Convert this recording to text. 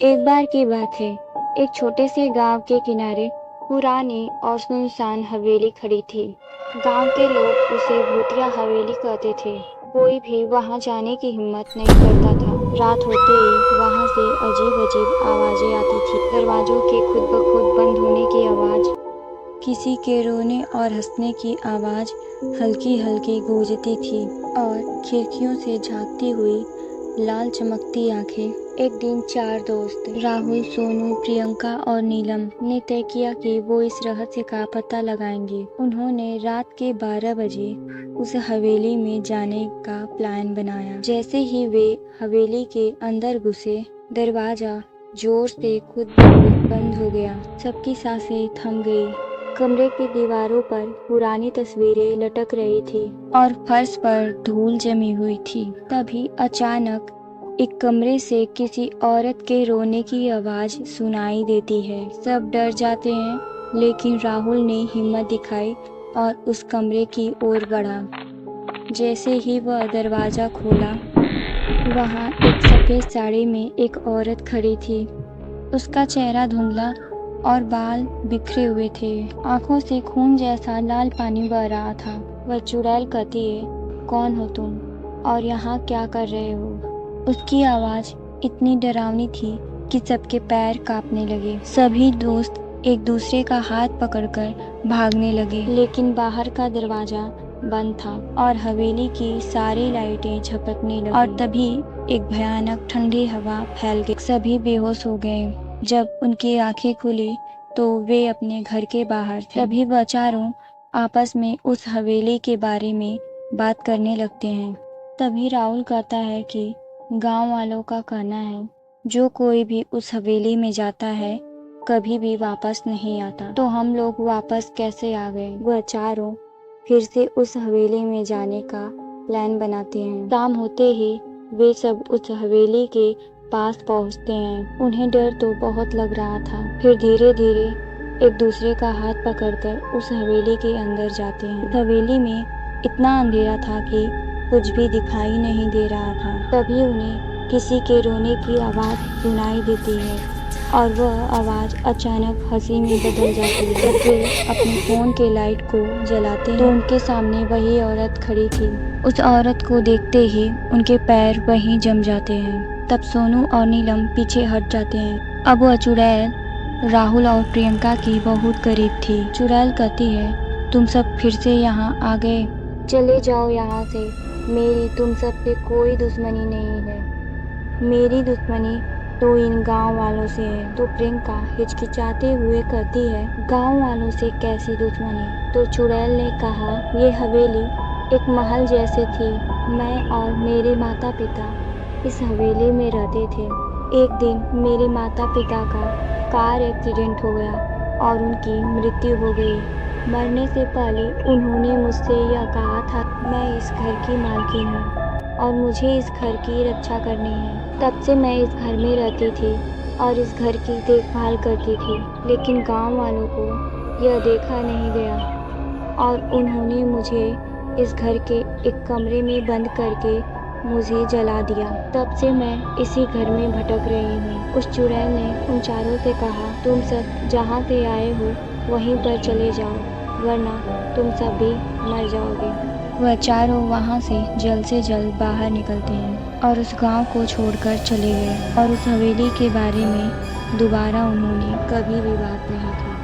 एक बार की बात है, एक छोटे से गांव के किनारे पुरानी और सुनसान हवेली खड़ी थी। गांव के लोग उसे भूतिया हवेली कहते थे। कोई भी वहां जाने की हिम्मत नहीं करता था। रात होते ही वहां से अजीब-अजीब आवाजें आती थी। दरवाजों के खुद ब खुद बंद होने की आवाज, किसी के रोने और हंसने की आवाज हल्की-हल्की गूंजती थी और खिड़कियों से झांकती हुई लाल चमकती आंखें। एक दिन 4 दोस्त राहुल, सोनू, प्रियंका और नीलम ने तय किया कि वो इस रहस्य का पता लगाएंगे। उन्होंने रात के 12 बजे उस हवेली में जाने का प्लान बनाया। जैसे ही वे हवेली के अंदर घुसे, दरवाजा जोर से खुद ब खुद बंद हो गया। सबकी सांसें थम गई। कमरे की दीवारों पर पुरानी तस्वीरें लटक रही थी और फर्श पर धूल जमी हुई थी। तभी अचानक एक कमरे से किसी औरत के रोने की आवाज सुनाई देती है। सब डर जाते हैं, लेकिन राहुल ने हिम्मत दिखाई और उस कमरे की ओर बढ़ा। जैसे ही वह दरवाजा खोला, वहां एक सफेद साड़ी में एक औरत खड़ी थी। उसका चेहरा धुंधला और बाल बिखरे हुए थे। आंखों से खून जैसा लाल पानी बह रहा था। वह चुड़ैल कहती है, कौन हो तुम और यहाँ क्या कर रहे हो? उसकी आवाज इतनी डरावनी थी कि सबके पैर कांपने लगे। सभी दोस्त एक दूसरे का हाथ पकड़कर भागने लगे, लेकिन बाहर का दरवाजा बंद था और हवेली की सारी लाइटें झपकने लगी। और तभी एक भयानक ठंडी हवा फैल गई। सभी बेहोश हो गए। जब उनकी आंखें खुली तो वे अपने घर के बाहर थे। तभी वह चारों आपस में उस हवेली के बारे में बात करने लगते हैं। तभी राहुल कहता है कि गांव वालों का कहना है, जो कोई भी उस हवेली में जाता है कभी भी वापस नहीं आता। तो हम लोग वापस कैसे आ गए? वह चारों फिर से उस हवेली में जाने का प्लान बनाते हैं। शाम होते ही वे सब उस हवेली के पास पहुंचते हैं। उन्हें डर तो बहुत लग रहा था। फिर धीरे धीरे एक दूसरे का हाथ पकड़कर उस हवेली के अंदर जाते हैं। हवेली में इतना अंधेरा था कि कुछ भी दिखाई नहीं दे रहा था। तभी उन्हें किसी के रोने की आवाज सुनाई देती है और वह आवाज अचानक हंसी में बदल जाती है। जब वे अपने फोन के लाइट को जलाते हैं तो उनके सामने वही औरत खड़ी थी। उस औरत को देखते ही उनके पैर वहीं जम जाते हैं। तब सोनू और नीलम पीछे हट जाते हैं। अब वह चुड़ैल राहुल और प्रियंका की बहुत करीब थी। चुड़ैल कहती है, तुम सब फिर से यहाँ आ गए? चले जाओ यहाँ से। मेरी तुम सब से कोई दुश्मनी नहीं है। मेरी दुश्मनी तो इन गांव वालों से है। तो प्रियंका हिचकिचाते हुए कहती है, गांव वालों से कैसी दुश्मनी? तो चुड़ैल ने कहा, ये हवेली एक महल जैसे थी। मैं और मेरे माता पिता इस हवेली में रहते थे। एक दिन मेरे माता पिता का कार एक्सीडेंट हो गया और उनकी मृत्यु हो गई। मरने से पहले उन्होंने मुझसे यह कहा था, मैं इस घर की मालकिन हूँ और मुझे इस घर की रक्षा करनी है। तब से मैं इस घर में रहती थी और इस घर की देखभाल करती थी। लेकिन गांव वालों को यह देखा नहीं गया और उन्होंने मुझे इस घर के एक कमरे में बंद करके मुझे जला दिया। तब से मैं इसी घर में भटक रही हूँ। उस चुड़ैल ने उन चारों से कहा, तुम सब जहाँ से आए हो वहीं पर चले जाओ, वरना तुम सब भी मर जाओगे। वह चारों वहाँ से जल्द बाहर निकलते हैं और उस गांव को छोड़कर चले गए और उस हवेली के बारे में दोबारा उन्होंने कभी भी बात नहीं की।